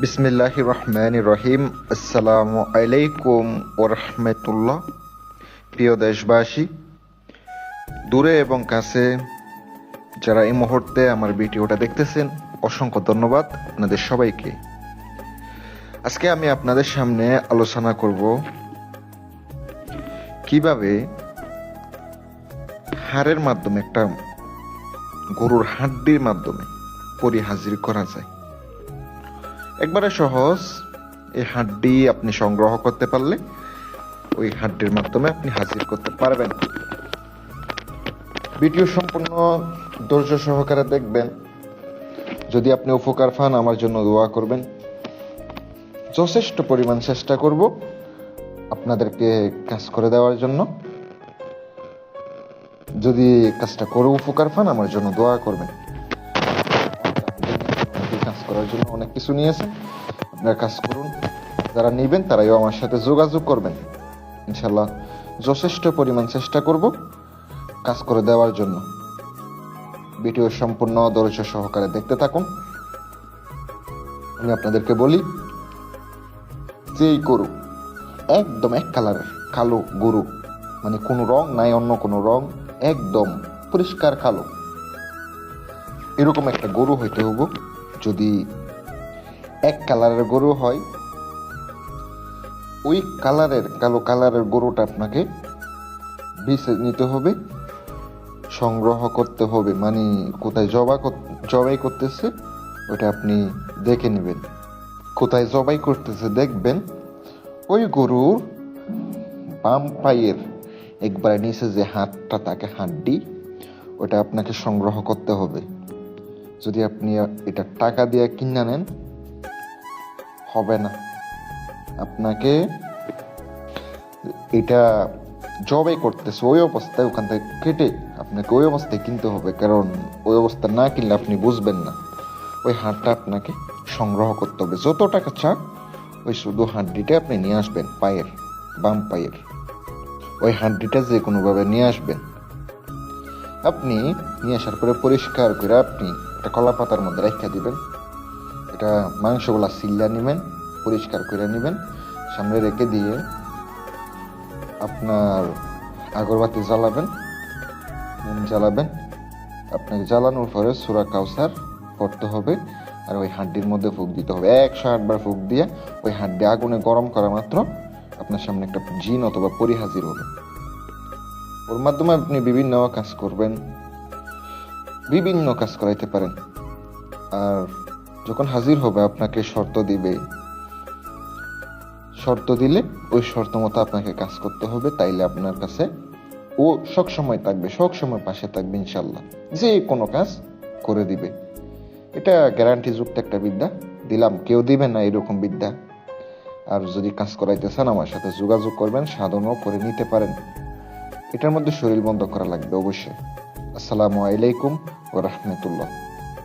বিসমিল্লাহির রহমানির রহিম। আসসালামু আলাইকুম ওয়া রাহমাতুল্লাহ। প্রিয় দেশবাসী, দূরে এবং কাছে যারা এই মুহূর্তে আমার ভিডিওটা দেখতেছেন, অসংখ্য ধন্যবাদ আপনাদের সবাইকে। আজকে আমি আপনাদের সামনে আলোচনা করব কিভাবে হাড়ের মাধ্যমে, একটা গরুর হাড্ডির মাধ্যমে পরি হাজির করা যায়। একবারে সহজ। এই হাড্ডি আপনি সংগ্রহ করতে পারলে ওই হাড্ডির মাধ্যমে আপনি হাজির করতে পারবেন। ভিডিও সম্পূর্ণ ধৈর্য সহকারে দেখবেন। যদি আপনি উপকার পান, আমার জন্য দোয়া করবেন। যথেষ্ট পরিমাণ চেষ্টা করব আপনাদেরকে কাজ করে দেওয়ার জন্য। যদি কাজটা করে উপকার পান, আমার জন্য দোয়া করবেন। কাজ করার জন্য অনেক কিছু নিয়েছেন, আপনারা কাজ করুন। যারা নেবেন তারাও আমার সাথে যোগাযোগ করবেন। ইনশাল্লাহ যথেষ্ট পরিমাণ চেষ্টা করব কাজ করে দেওয়ার জন্য। ভিডিও সম্পূর্ণ ধৈর্য সহকারে দেখতে থাকুন। আমি আপনাদেরকে বলি, যেই গরু একদম এক কালারের কালো গরু, মানে কোনো রং নাই, অন্য কোনো রং, একদম পরিষ্কার কালো, এরকম একটা গরু হইতে হবো। যদি এক কালারের গরু হয়, ওই কালারের কালো কালারের গরুটা আপনাকে বেছে নিতে হবে, সংগ্রহ করতে হবে। মানে কোথায় জবাই করতেছে ওটা আপনি দেখে নেবেন। কোথায় জবাই করতেছে দেখবেন, ওই গরুর বাম পায়ের একবারে নিচে যে হাড়টা থাকে, হাড্ডি, ওটা আপনাকে সংগ্রহ করতে হবে। যদি আপনি এটা টাকা দিয়ে কিনে নেন, হবে না। আপনাকে এটা জবাই করতেছে ওই অবস্থায়, ওখান থেকে কেটে আপনাকে ওই অবস্থায় কিনতে হবে। কারণ ওই অবস্থা না কিনলে আপনি বুঝবেন না। ওই হাড়টা আপনাকে সংগ্রহ করতে হবে। যত টাকা চান, ওই শুধু হাড্ডিটা আপনি নিয়ে আসবেন, পায়ের বাম পায়ের ওই হাড্ডিটা যে কোনোভাবে নিয়ে আসবেন। আপনি নিয়ে আসার পরে পরিষ্কার করে আপনি একটা কলা পাতার মধ্যে রেখে দিবেন। এটা মাংসগুলা সিল্লা নেবেন, পরিষ্কার করে নেবেন, সামনে রেখে দিয়ে আপনার আগরবাতি জ্বালাবেন, মোম জ্বালাবেন। আপনাকে জ্বালানোর পরে সূরা কাউসার পড়তে হবে, আর ওই হাড্ডির মধ্যে ফুঁক দিতে হবে। 108 বার ফুঁক দিয়ে ওই হাড্ডি আগুনে গরম করা মাত্র আপনার সামনে একটা জিন অথবা পরি হাজির হবে। ওর মাধ্যমে আপনি বিভিন্ন কাজ করবেন, বিভিন্ন কাজ করাইতে পারেন। আর যখন হাজির হবে, আপনাকে শর্ত দিবে। শর্ত দিলে ওই শর্ত মতো আপনাকে কাজ করতে হবে। তাইলে আপনার কাছে ও সবসময় থাকবে, সবসময় পাশে থাকবে, ইনশাল্লাহ যে কোনো কাজ করে দিবে। এটা গ্যারান্টিযুক্ত একটা বিদ্যা দিলাম, কেউ দিবে না এরকম বিদ্যা। আর যদি কাজ করাইতে চান, আমার সাথে যোগাযোগ করবেন, সাধনও করে নিতে পারেন। এটার মধ্যে শরীর বন্ধ করা লাগবে অবশ্যই। আসসালামু আলাইকুম ওয়া রাহমাতুল্লাহ।